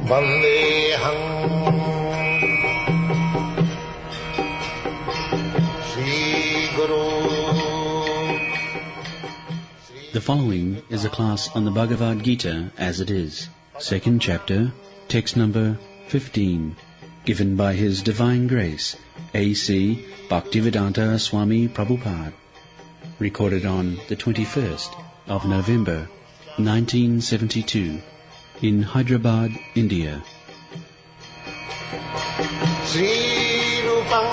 Vandeham Shri Guru. The following is a class on the Bhagavad-gītā As It Is, second chapter, text number 15, given by His Divine Grace, A.C. Bhaktivedanta Swami Prabhupada, recorded on the 21st of November, 1972, in Hyderabad, India. Sri Rupam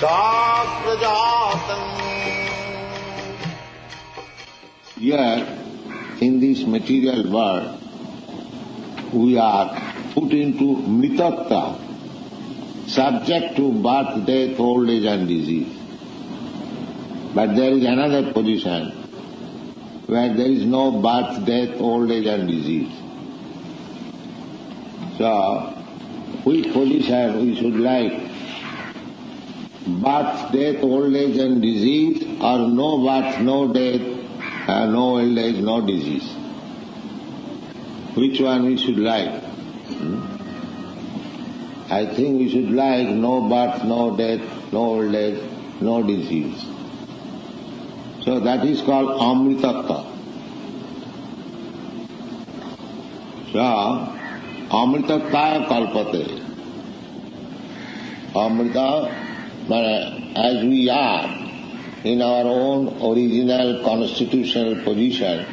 Chakrajatam. Here, in this material world, we are put into mritatta, subject to birth, death, old age and disease. But there is another position where there is no birth, death, old age and disease. So, which position we should like? Birth, death, old age and disease, or no birth, no death, no old age, no disease? Which one we should like? I think we should like no birth, no death, no old age, no disease. So that is called amritatta. So, amritattaya kalpate. Amrita, as we are in our own original constitutional position,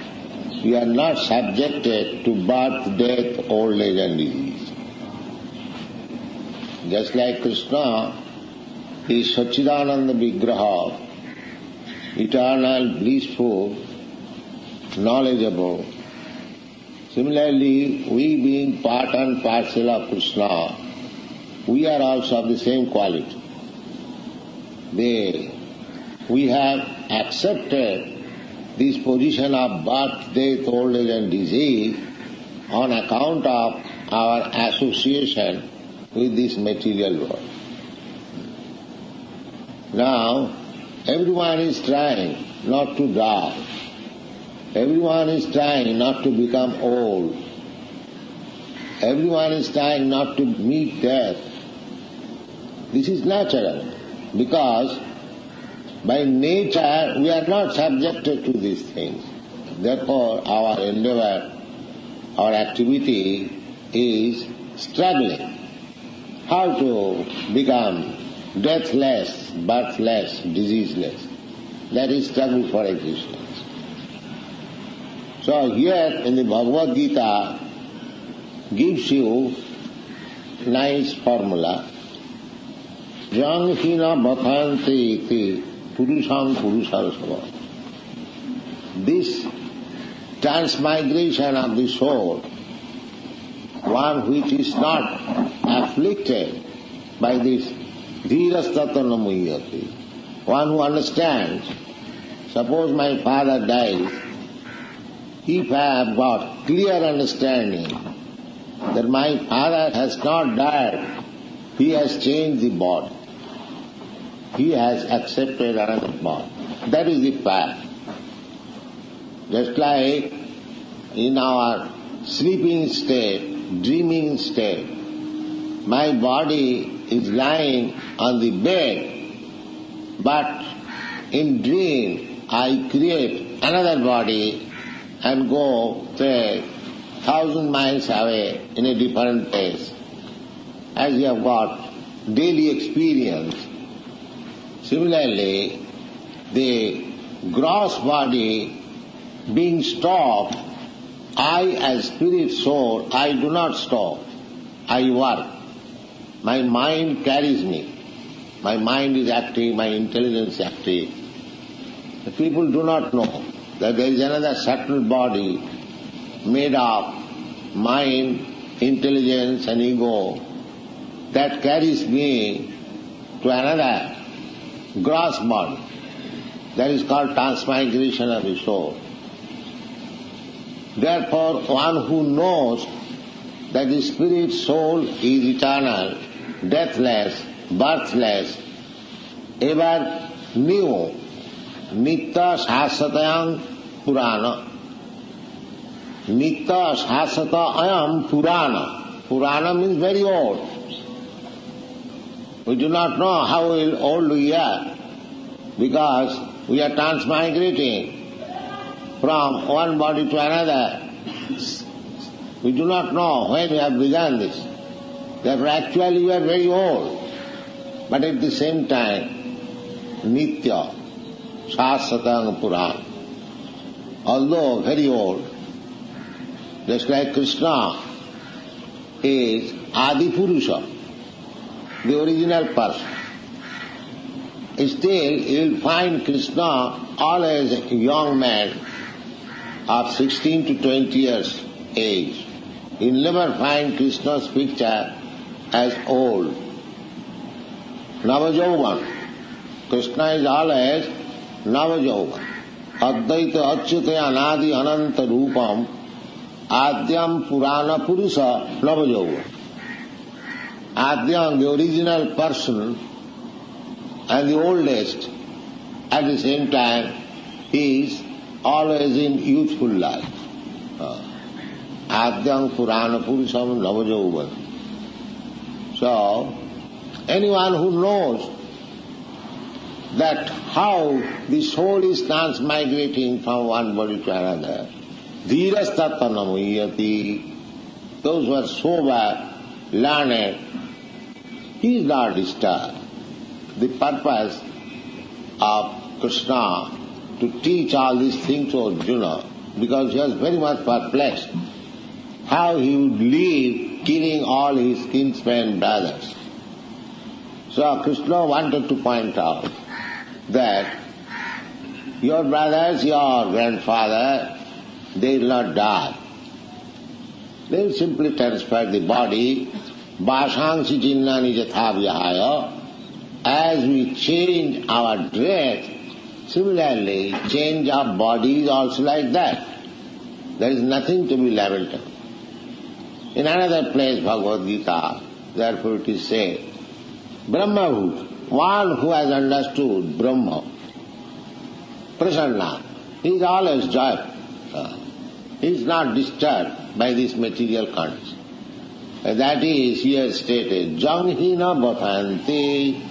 we are not subjected to birth, death, old age and disease. Just like Krishna is Satchidananda Vigraha, eternal, blissful, knowledgeable. Similarly, we being part and parcel of Krishna, we are also of the same quality. We have accepted this position of birth, death, old age and disease on account of our association with this material world. Now, everyone is trying not to die. Everyone is trying not to become old. Everyone is trying not to meet death. This is natural, because by nature we are not subjected to these things. Therefore our endeavor, our activity is struggling. How to become deathless, birthless, diseaseless. That is struggle for existence. So here in the Bhagavad-gītā gives you nice formula. Janghina bhathante iti purusham purusharasava. This transmigration of the soul, one which is not afflicted by this dhīrastatana muhyati, one who understands, suppose my father dies, if I have got clear understanding that my father has not died, he has changed the body, he has accepted another body. That is the fact. Just like in our sleeping state, dreaming state, my body is lying on the bed, but in dream I create another body and go, say, 1,000 miles away in a different place, as you have got daily experience. Similarly, the gross body being stopped, I as spirit soul, I do not stop. I work. My mind carries me. My mind is active, my intelligence is active. The people do not know that there is another subtle body made of mind, intelligence and ego that carries me to another gross body. That is called transmigration of the soul. Therefore, one who knows that the spirit soul is eternal, deathless, birthless, ever new, nitya sasatayam Purana, Nitya Shasata Ayam Purana. Purana means very old. We do not know how old we are because we are transmigrating from one body to another. We do not know when we have begun this. Therefore actually we are very old. But at the same time, Nitya Shasatang Purana. Although very old, just like Krishna is Adi Purusha, the original person. Still, you will find Krishna always a young man of 16 to 20 years age. You will never find Krishna's picture as old. Navajauvan. Krishna is always Navajauvan. Advaita Achyuta Anadi Ananta Rupam Adyam Purana Purusa Navajauvan. Adyam, the original person, and the oldest, at the same time, he is always in youthful life. Adyam Purana Purusam Navajauvan. So, anyone who knows that how the soul is transmigrating from one body to another, dhirastatanamayati, those who are sober, learned, he is not disturbed. The purpose of Krishna to teach all these things to Arjuna, because he was very much perplexed how he would live killing all his kinsmen brothers. So Krishna wanted to point out that your brothers, your grandfather, they will not die. They will simply transfer the body. Vāṣāṅsi jinnāni yatha vihāya. As we change our dress, similarly change our bodies also like that. There is nothing to be lamented. In another place, Bhagavad-gītā, therefore it is said, Brahmabhut, one who has understood Brahma, prasanna, he is always joyful. He is not disturbed by this material condition. That is here stated, janghina bhavanti.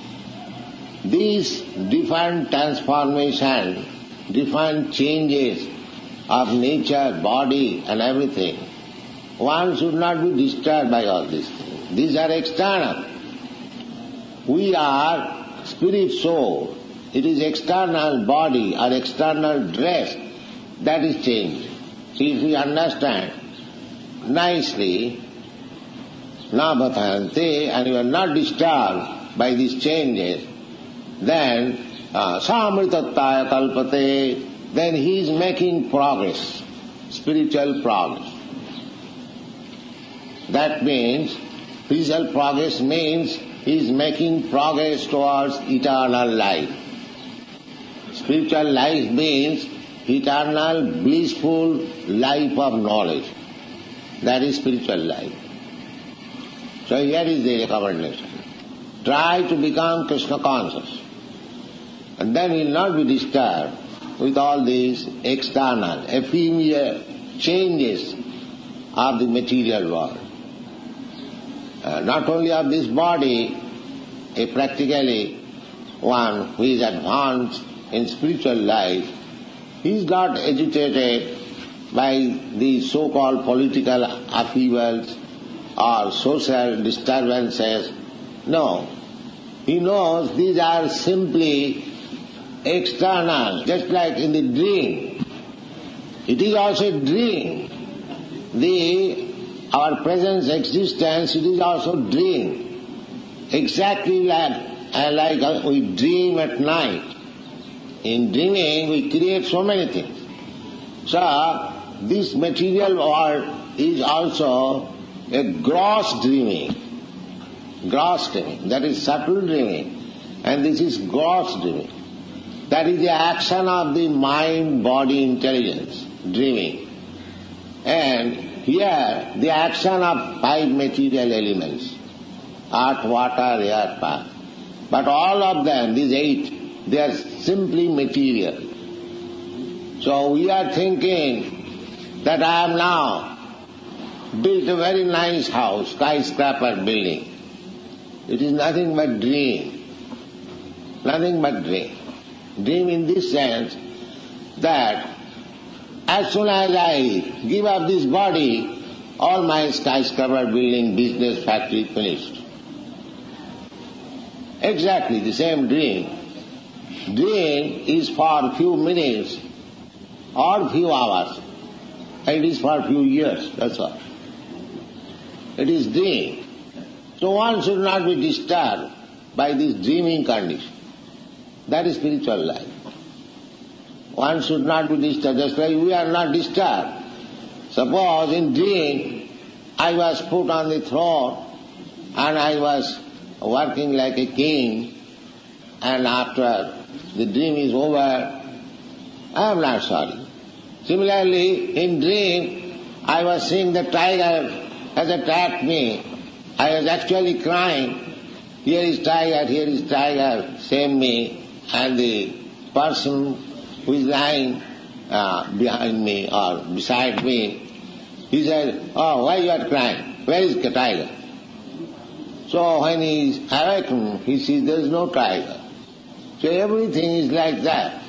These different transformations, different changes of nature, body and everything, one should not be disturbed by all these things. These are external. We are spirit soul. It is external body or external dress that is changing. See, if we understand nicely, na bhavanti, and you are not disturbed by these changes, then samritattaya kalpate, then he is making progress, spiritual progress. That means, spiritual progress means he is making progress towards eternal life. Spiritual life means eternal blissful life of knowledge. That is spiritual life. So here is the recommendation. Try to become Krishna conscious. And then you will not be disturbed with all these external, ephemeral changes of the material world. Not only of this body, practically one who is advanced in spiritual life, he is not agitated by the so-called political upheavals or social disturbances. No. He knows these are simply external, just like in the dream. It is also a dream. Our present existence, it is also dream. Exactly like we dream at night. In dreaming we create so many things. So this material world is also a gross dreaming. Gross dreaming, that is subtle dreaming, and this is gross dreaming. That is the action of the mind, body, intelligence, dreaming. And here the action of 5 material elements, earth, water, air, fire. But all of them, these 8, they are simply material. So we are thinking that I have now built a very nice house, skyscraper building. It is nothing but dream. Nothing but dream. Dream in this sense that as soon as I give up this body, all my skyscraper building, business, factory finished. Exactly the same dream. Dream is for few minutes or few hours. It is for few years, that's all. It is dream. So one should not be disturbed by this dreaming condition. That is spiritual life. One should not be disturbed, just like we are not disturbed. Suppose in dream I was put on the throne and I was working like a king, and after the dream is over, I am not sorry. Similarly, in dream I was seeing the tiger has attacked me. I was actually crying, here is tiger, save me. And the person who is lying behind me or beside me, he said, oh, why you are crying? Where is the tiger? So when he is awakened, he sees there is no tiger. So everything is like that.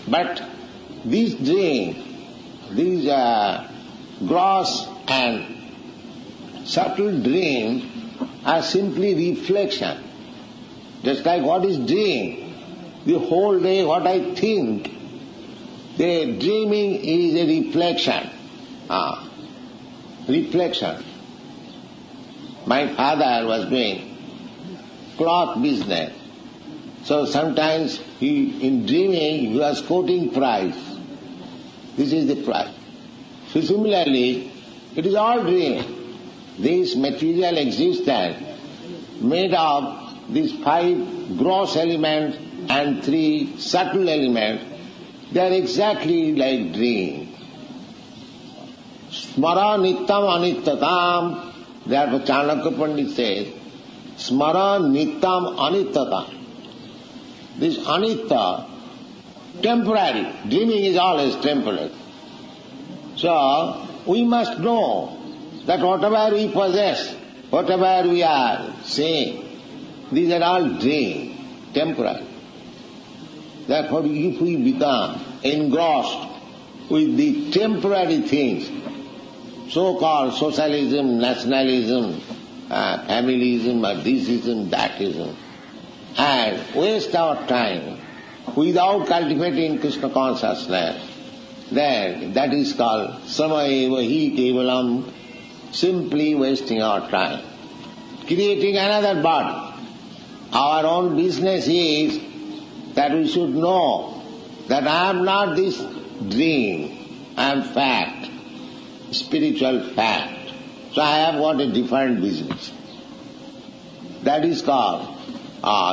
But these dreams, these gross and subtle dreams are simply reflection. Just like what is dream? The whole day what I think, the dreaming is a reflection. Reflection. My father was doing cloth business. So sometimes in dreaming he was quoting price. This is the price. So similarly, it is all dream. This material existence made of these 5 gross elements and 3 subtle elements, they are exactly like dream. Smara nittam anittatam. Therefore Chanakya Pandit says, Smara nittam anittatam. This anitta, temporary. Dreaming is always temporary. So we must know that whatever we possess, whatever we are seeing, these are all dream, temporary. Therefore, if we become engrossed with the temporary things, so-called socialism, nationalism, familism, or thisism, thatism, and waste our time without cultivating Krishna consciousness, then that is called samayeva hi kevalam, simply wasting our time, creating another body. Our own business is that we should know that I am not this dream, I am fact, spiritual fact. So I have got a different business. That is called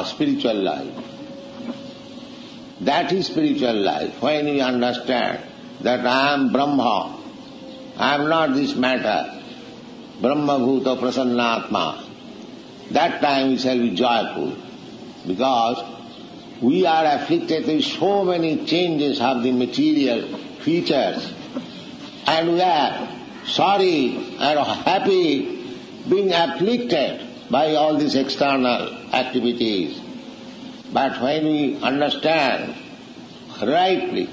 spiritual life. That is spiritual life. When we understand that I am Brahma, I am not this matter, Brahma bhuta prasannatma, that time we shall be joyful, because we are afflicted with so many changes of the material features, and we are sorry and happy being afflicted by all these external activities. But when we understand rightly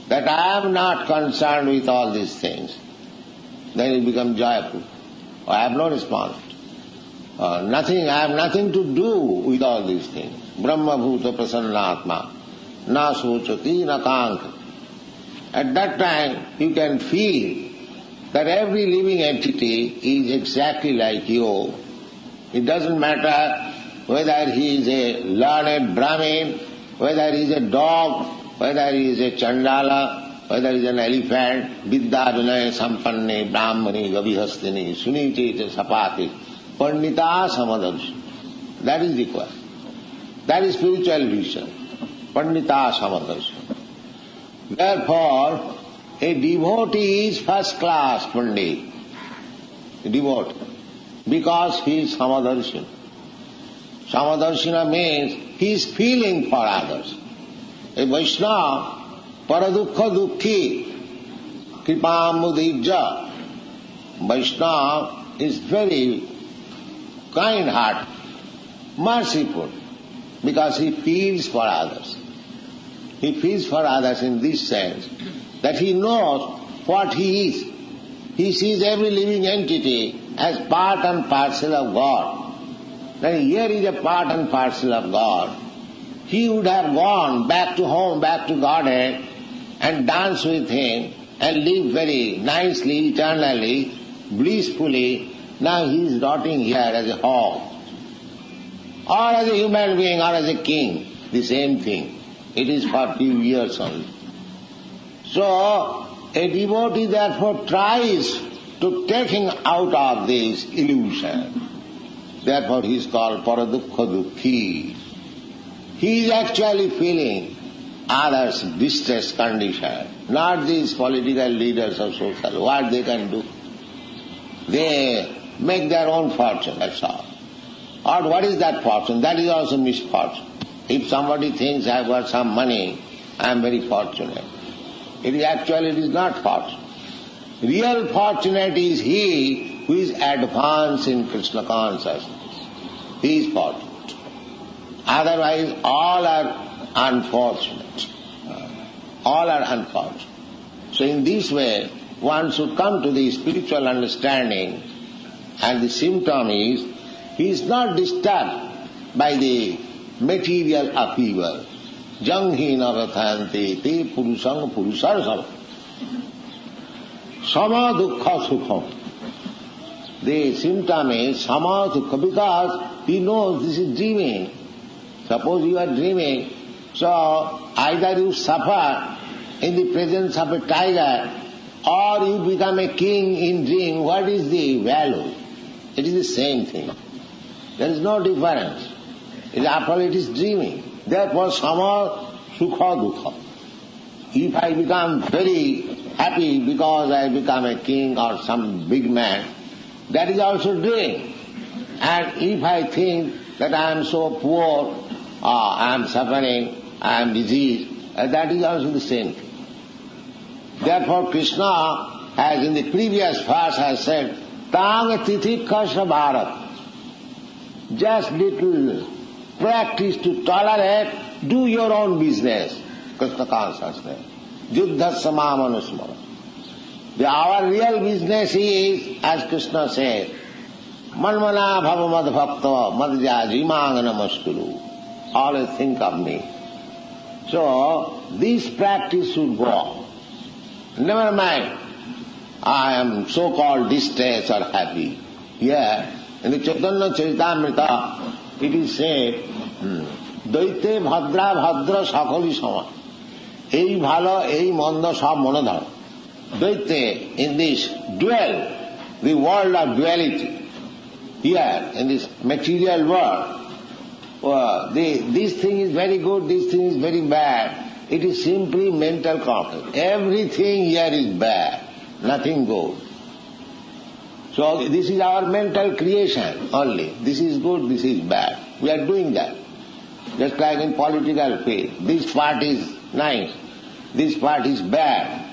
that I am not concerned with all these things, then we become joyful. I have no response. I have nothing to do with all these things. Brahma bhuta prasannatma, na sochati na kankha. At that time you can feel that every living entity is exactly like you. It doesn't matter whether he is a learned Brahmin, whether he is a dog, whether he is a Chandala, whether he is an elephant, Vidya Vinaya Sampanne, Brahmani, Gavihastini, Suniti, Sapati, Pandita Samadarshi. That is required. That is spiritual vision. Pandita Samadarshi. Therefore, a devotee is first class Pandit. A devotee. Because he is Samadarshina. Samadarshina means he is feeling for others. A Vaishnava paradukha dukhi kripamudijja. Vaishnava is very kind-hearted, merciful, because he feels for others. He feels for others in this sense that he knows what he is. He sees every living entity as part and parcel of God. Then here is a part and parcel of God. He would have gone back to home, back to Godhead, and danced with him and lived very nicely, eternally, blissfully. Now he is rotting here as a hog, or as a human being, or as a king. The same thing. It is for few years only. So, a devotee therefore tries to take him out of this illusion. Therefore he is called paradukha dukhi. He is actually feeling others' distress condition, not these political leaders or social. What they can do? They make their own fortune, that's all. Or what is that fortune? That is also misfortune. If somebody thinks I have got some money, I am very fortunate. It is not fortune. Real fortunate is he who is advanced in Krishna consciousness. He is fortunate. Otherwise all are unfortunate. All are unfortunate. So in this way, one should come to the spiritual understanding, and the symptom is he is not disturbed by the material upheaval. Janghi navathanti te purusang purusarsam. Sama dukkha sukham. The symptom is sama dukkha, because he knows this is dreaming. Suppose you are dreaming, so either you suffer in the presence of a tiger, or you become a king in dream. What is the value? It is the same thing. There is no difference. After all, it is dreaming. Therefore, sama sukha dukkha. If I become very happy because I become a king or some big man, that is also dream. And if I think that I am so poor, I am suffering, I am diseased, that is also the same thing. Therefore, Krishna has in the previous verse has said, Tang titikasha bharat. Just little practice to tolerate, do your own business. Krishna consciousness. Juddha samamanusmara. Our real business is, as Krishna said, Manmana bhava mad bhakta madja jimanga namaskuru. Always think of me. So, this practice should go on. Never mind, I am so-called distressed or happy. Here, in the Chaitanya Charitamrita, it is said, Daite bhadra bhadra sakali sama. Ei bhalo, ei manda sab monadhara. Daite, in this dual, the world of duality, here, in this material world, this thing is very good, this thing is very bad. It is simply mental conflict. Everything here is bad, nothing good. So this is our mental creation only. This is good, this is bad. We are doing that. Just like in political field. This part is nice, this part is bad.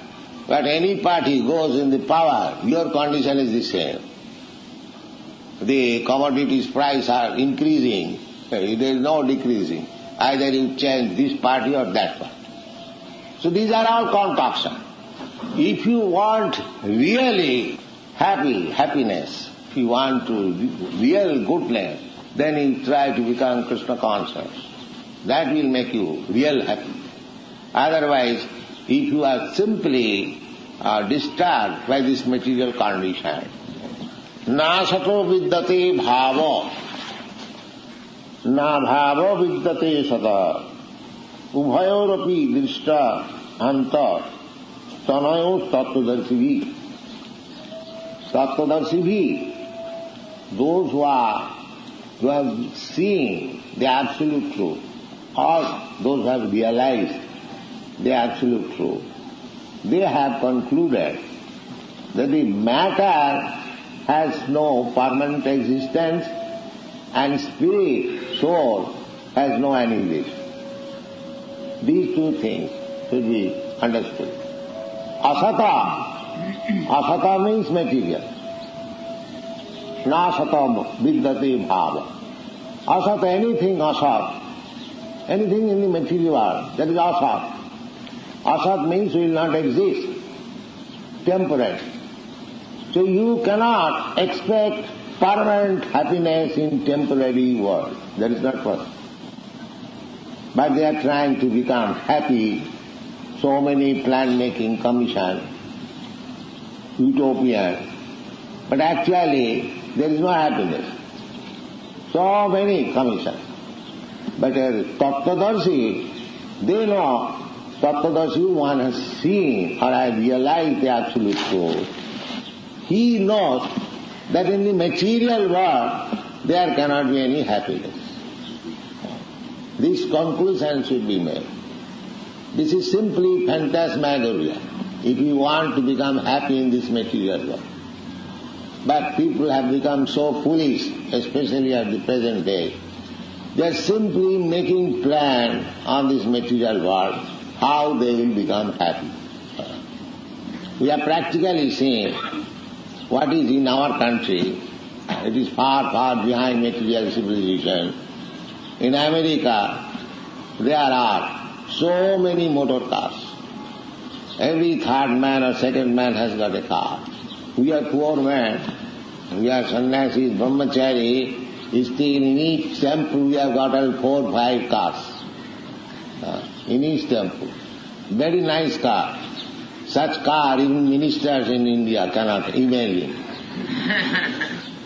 But any party goes in the power, your condition is the same. The commodities price are increasing, there is no decreasing. Either you change this party or that party. So these are all concoction. If you want really happiness, if you want to real goodness, then you try to become Krishna conscious. That will make you real happy. Otherwise, if you are simply disturbed by this material condition, na sato vidyate bhava, na bhava vidyate sata, ubhayorapi drishta anta, tanayo tattvadarshibhi. Tattvadarshibhi, those who have seen the absolute truth, or those who have realized the absolute truth, they have concluded that the matter has no permanent existence and spirit, soul, has no annihilation. These two things. should be understood. Asata means material. Nasata vidyate bhava. Asat, anything asat, anything in the material world, that is asat. Asat means will not exist, temporary. So you cannot expect permanent happiness in temporary world. That is not possible. But they are trying to become happy. So many plan-making commission, utopian. But actually, there is no happiness. So many commissions. But Tattvadarshi, they know, Tattvadarshi, one has seen or has realized the absolute truth. He knows that in the material world, there cannot be any happiness. This conclusion should be made. This is simply phantasmagoria, if you want to become happy in this material world. But people have become so foolish, especially at the present day. They are simply making plan on this material world, how they will become happy. We are practically seeing what is in our country. It is far, far behind material civilization. In America, there are so many motor cars. Every third man or second man has got a car. We are poor men. We are sannyasis, brahmachari. Still in each temple we have got 4 or 5 cars. In each temple. Very nice car. Such car even ministers in India cannot imagine.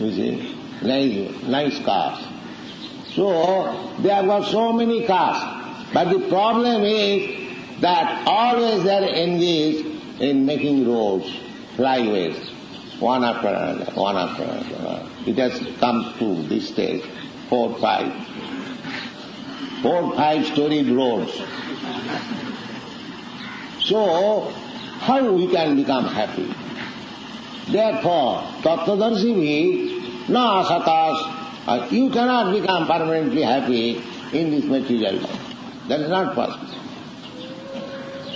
You see, nice cars. So they have got so many cars. But the problem is that always they are engaged in making roads, flyways, one after another, one after another. It has come to this stage, 4 or 5 storied roads. So, how we can become happy? Therefore, Tattvadarshi, na asatas, you cannot become permanently happy in this material life. That is not possible.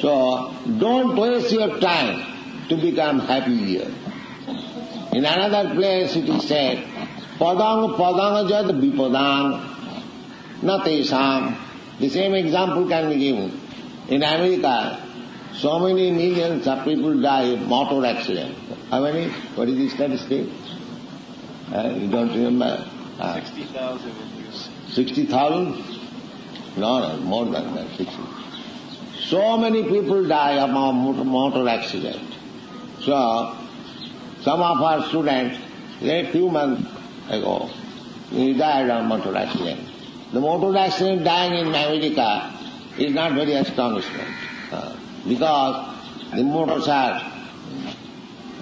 So, don't waste your time to become happy here. In another place it is said, padang padang jad vipadang na tesam. The same example can be given. In America, so many millions of people die in motor accident. How many? What is the statistic? You don't remember? 60,000. 60,000? No, more than that, 60. So many people die of motor accident. So, some of our students, a few months ago, he died of motor accident. The motor accident dying in America is not very astonishment. Because the motors are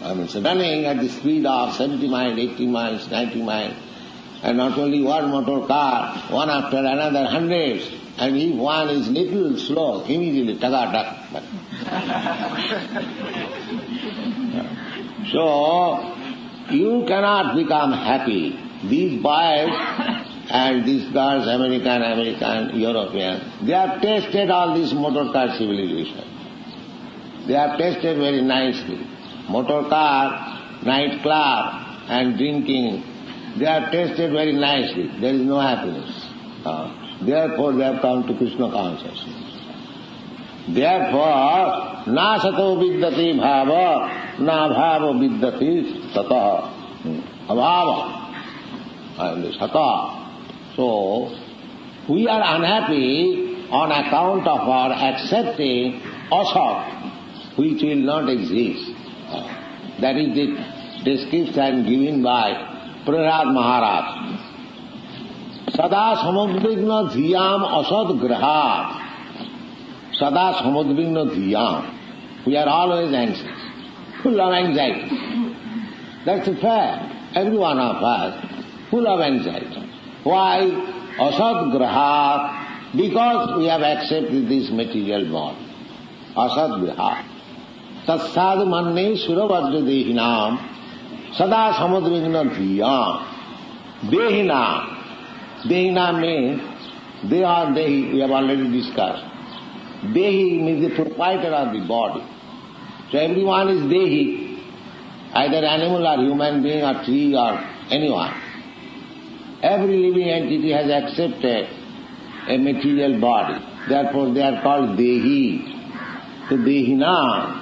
running at the speed of 70 miles, 80 miles, 90 miles, and not only one motor car, one after another, hundreds, and if one is little slow, immediately taga-tak. So, you cannot become happy. These boys and these girls, American, European, they have tasted all this motor car civilization. They have tasted very nicely. Motor car, night club, and drinking, they have tasted very nicely. There is no happiness. Therefore, they have come to Krishna consciousness. Therefore, na sato vidyate bhava, na bhava vidyate sata. Abhava. And sata. So, we are unhappy on account of our accepting asat, which will not exist. That is the description given by Prahlad Maharaj. Sada samudvigna dhiyam asad grahat. Sada samudvigna dhiyam. We are always anxious, full of anxiety. That's a fact. Every one of us, full of anxiety. Why? Asad grahat. Because we have accepted this material body. Asad grahat. Tatsad manne suravajra dehinam sada samudvigna dhiyam. Dehinam. Dehinam means, deha, dehi, we have already discussed. Dehi means the proprietor of the body. So everyone is Dehi, either animal or human being or tree or anyone. Every living entity has accepted a material body. Therefore they are called Dehi. So Dehina,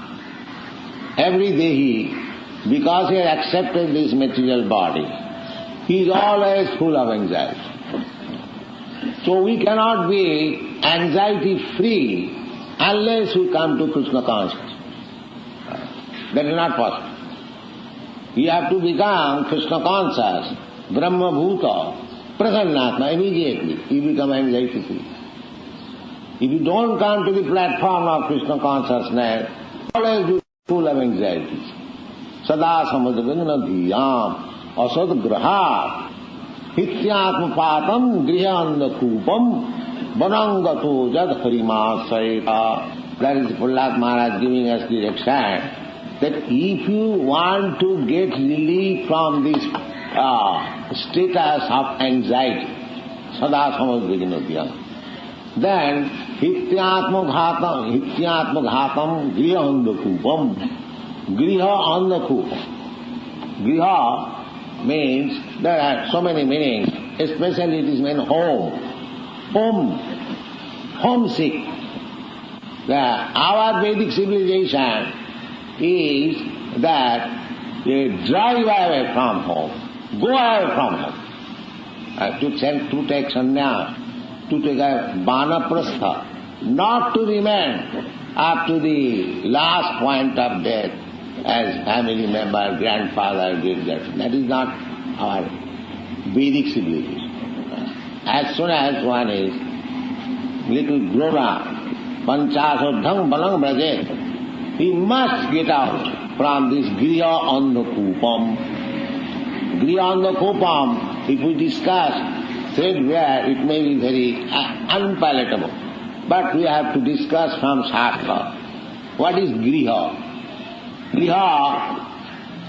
every Dehi, because he has accepted this material body, he is always full of anxiety. So we cannot be anxiety-free unless we come to Krishna consciousness. That is not possible. You have to become Krishna conscious, Brahma Bhuta, Prasannatma immediately. You become anxiety-free. If you don't come to the platform of Krishna consciousness, always be full of anxieties. Sada samadagana dhiyam asad grahat hityatma patam grihanda kupam vanangato jad harimasayata. That is Prabhupada Maharaj giving us direction that if you want to get relief from this status of anxiety, sada samadagana dhiyam, then hityatma ghatam grihanda kupam. Griha andakupam. Griha means, there are so many meanings, especially it is meant home. Homesick. Our Vedic civilization is that they drive away from home, go away from home. To take sannyas, to take a vanaprastha, not to remain up to the last point of death as family member, grandfather, great-grandfather. That is not our Vedic civilization. As soon as one is little grown up, panchasodham balang brajet, he must get out from this griya andakupam. Griya andakupam, if we discuss threadbare, it may be very unpalatable. But we have to discuss from Shastra. What is griha? Griha,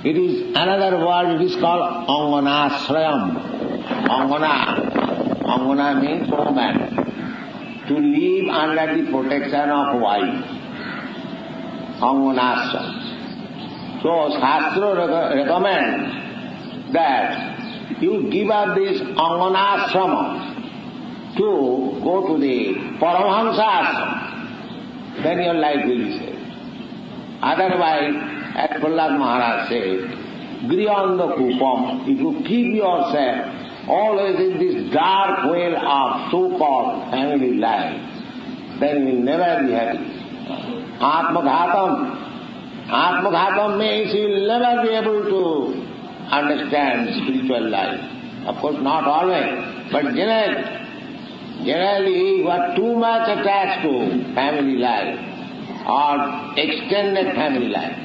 it is another word, it is called anganashrayam. Angana means woman. To live under the protection of wife. Anganashrayam. So Shastra recommends that you give up this anganashrama to go to the Paramahamsa ashram, then your life will be saved. Otherwise, as Prabhupada Maharaj said, grihanda kupam, if you keep yourself always in this dark well of so-called family life, then you will never be happy. Atmaghatam means you will never be able to understand spiritual life. Of course, not always, but generally you are too much attached to family life or extended family life.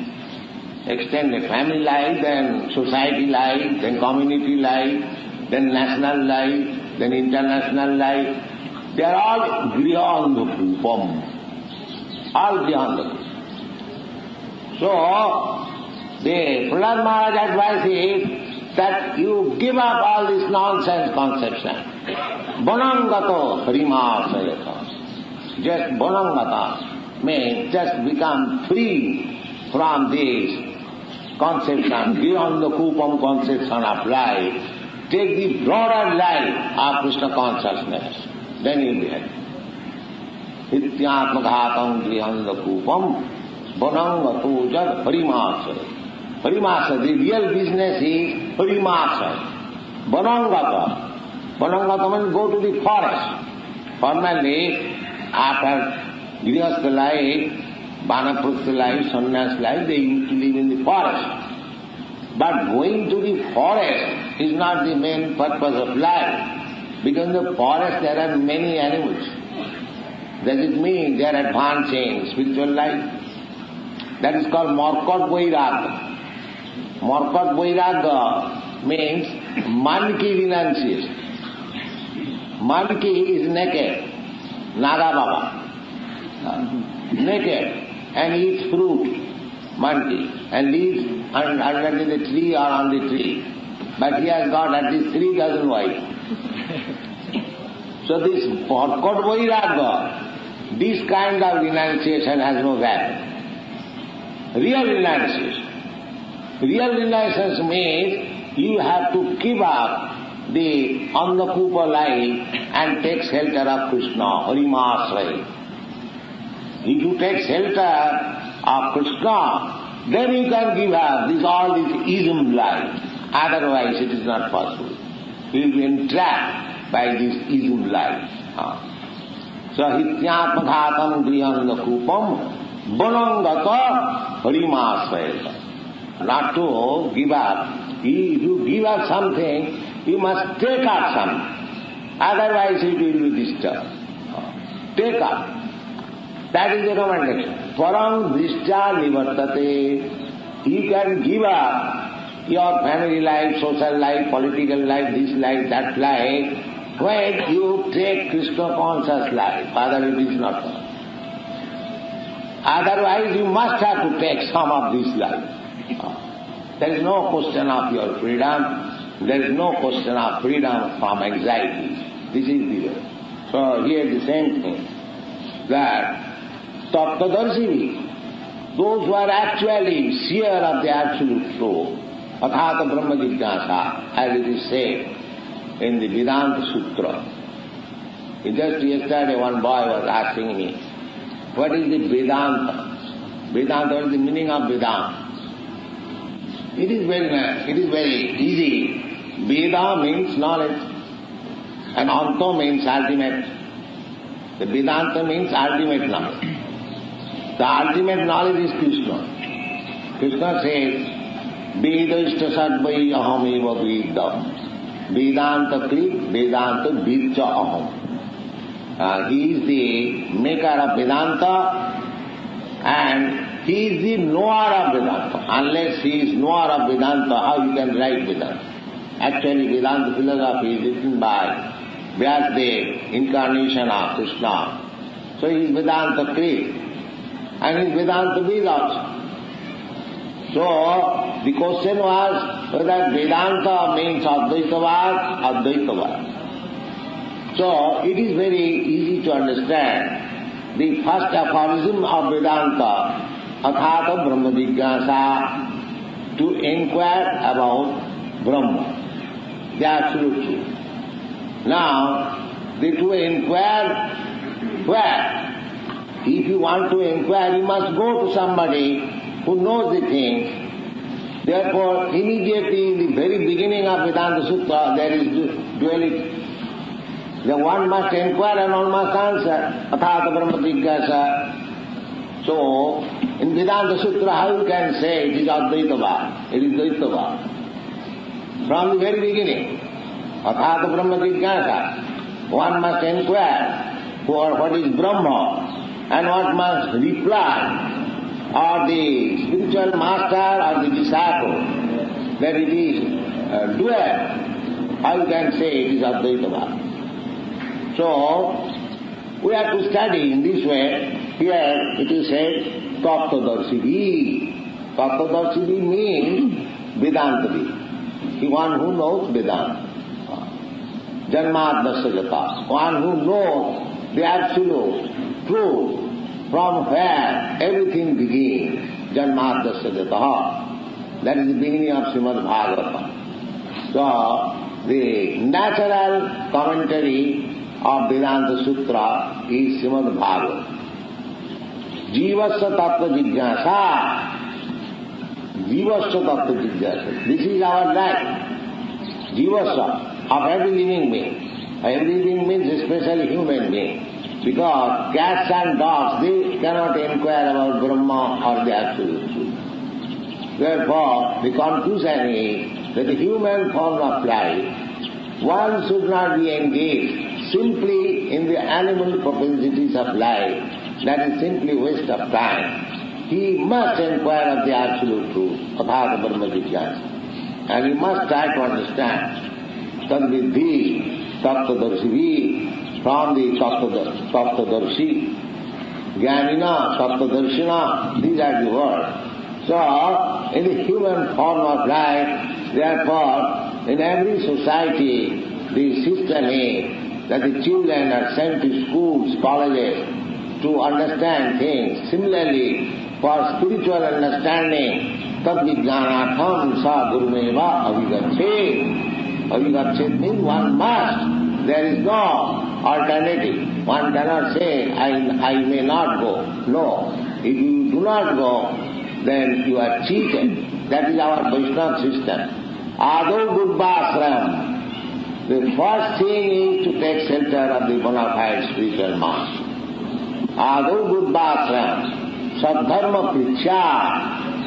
Extended family life, then society life, then community life, then national life, then international life. They are all grihanda-kupam. All grihanda-kupam. So, the Prabhupada Maharaj advice is that you give up all this nonsense conception. Bonangato harimasayata. Just bonangata means just become free from this conception, beyond the kupam conception of life. Take the broader life of Krishna consciousness. Then you will be happy. Hityatmaghatam grihanda kupam bonangato jad harimasayata. Harimasa, the real business is harimasa. Bonangata. Bonangata means go to the forest. Formerly, after Grihastha life, Vanaprastha life, Sannyas life, they used to live in the forest. But going to the forest is not the main purpose of life. Because in the forest there are many animals. Does it mean they are advancing spiritual life? That is called Markat Vairagya. Markat Vairagya means man-ki renunciation. Man-ki is naked, Naga Baba. Naked and eats fruit, man-ki, and lives under the tree or on the tree. But he has got at least 3 dozen wives. So this Markat Vairagya, this kind of renunciation has no value. Real renunciation. Real renunciation means you have to give up the Annakupa life and take shelter of Krishna, Harimasrai. If you take shelter of Krishna, then you can give up all this ism life. Otherwise it is not possible. You will be entrapped by this ism life. So hityatmaghatam grihannakupam banangata harimasvayata. Not to give up. If you give up something, you must take up something. Otherwise it will be disturbed. Take up. That is the recommendation. Parang drishtya nivartate. You can give up your family life, social life, political life, this life, that life, when you take Krishna conscious life. Other it is not. Otherwise you must have to take some of this life. There is no question of your freedom. There is no question of freedom from anxiety. This is the way. So here the same thing, that Tattvadarshini, those who are actually seer of the absolute truth, athata brahma jignasa, as it is said in the Vedanta Sutra. Just yesterday one boy was asking me, what is the Vedanta? Vedanta, what is the meaning of Vedanta? It is very nice, it is very easy. Veda means knowledge, and Anta means ultimate. The Vedanta means ultimate knowledge. The ultimate knowledge is Krishna. Krishna says, Vedashta sadvai aham eva vedam. Vedanta krit, Vedanta vidcha aham. He is the maker of Vedanta and he is the knower of Vedanta. Unless he is knower of Vedanta, how you can write Vedanta? Actually, Vedanta philosophy is written by Vyasadeva, incarnation of Krishna. So he is Vedanta krit and he is Vedanta vid also. So the question was whether Vedanta means Advaitavad, Advaitavad. So it is very easy to understand. The first aphorism of Vedanta, athata brahma jignasa, to inquire about Brahma, the absolute truth. Now, to inquire where? If you want to inquire, you must go to somebody who knows the things. Therefore, immediately in the very beginning of Vedanta Sutra, there is duality. The one must inquire and one must answer. Athata brahma jignasa. So, in Vedanta Sutra, how you can say it is Advaitavad, it is Dvaitavad? From the very beginning, Athata brahma jignasa, one must inquire for what is Brahma and what must reply, or the spiritual master or the disciple, that it is dual. How you can say it is Advaitavad? So, we have to study in this way. Here it is said, Tattvadarshini. Tattvadarshini means Vedantavi. The one who knows Vedanta. Janmadasya jata. One who knows the absolute truth from where everything begins. Janmadasya jata. That is the beginning of Shrimad Bhagavatam. So, the natural commentary of Vedanta Sutra is Shrimad Bhagavatam. Jivasya tattva jignasa. Jivasya tattva jignasa. This is our life. Jivasya, of every living being. Every living being, especially human being. Because cats and dogs, they cannot inquire about Brahma or the absolute truth. Therefore, the conclusion is that the human form of life, one should not be engaged simply in the animal propensities of life. That is simply waste of time. He must inquire of the absolute truth, athata brahma jignasa. And he must try to understand. Tadvidhi, tattvadarshini, from the tattvadarshi, jnanina, tattvadarshina, these are the words. So, in the human form of life, therefore, in every society, the system is that the children are sent to schools, colleges, to understand things. Similarly, for spiritual understanding, tad vijnanatham sa gurumeva avigachet. Avigachet means one must. There is no alternative. One cannot say, I may not go. No. If you do not go, then you are cheated. That is our Vaishnava system. Ado buddhasram. The first thing is to take shelter of the bona fide spiritual master. Ado buddhasram. Sadharma pricha.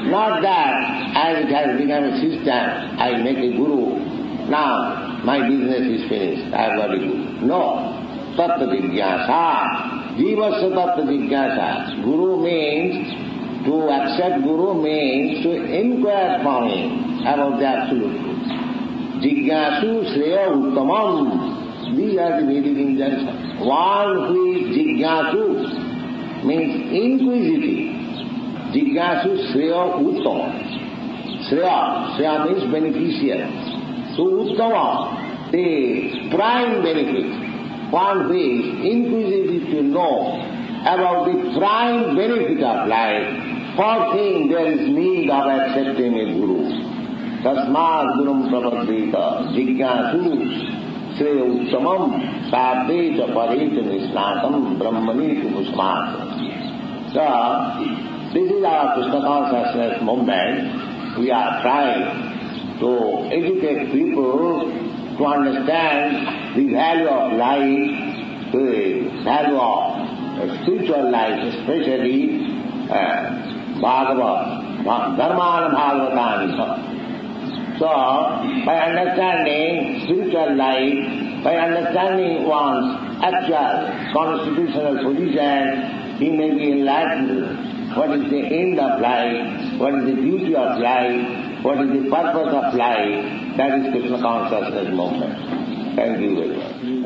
Not that as it has become a system, I make a guru. Now my business is finished. I have got a guru. No. Tattva jigyasa. Jivasya tattva jigyasa. Guru means, to accept Guru means to inquire from him about the absolute truth. Jigyasu Shreya Uttamam. These are the Vedic injunctions. One who is Jigyasu means inquisitive. Jigyasu Shreya Uttamam. Shreya means beneficial. So Uttamam, the prime benefit. One who is inquisitive to know about the prime benefit of life, for him there is need of accepting a Guru. Tasmad Gurum Prabhupāda Jigyasu Shreya Uttamam Sadheta Pareta Nisnatam Brahmani Musmat. So, this is our Krishna consciousness movement. We are trying to educate people to understand the value of life, the value of spiritual life, especially Bhagavad, Dharmāna Bhagavatani. So, by understanding spiritual life, by understanding one's actual constitutional position, he may be enlightened. What is the end of life? What is the duty of life? What is the purpose of life? That is Krishna consciousness movement. Thank you very much.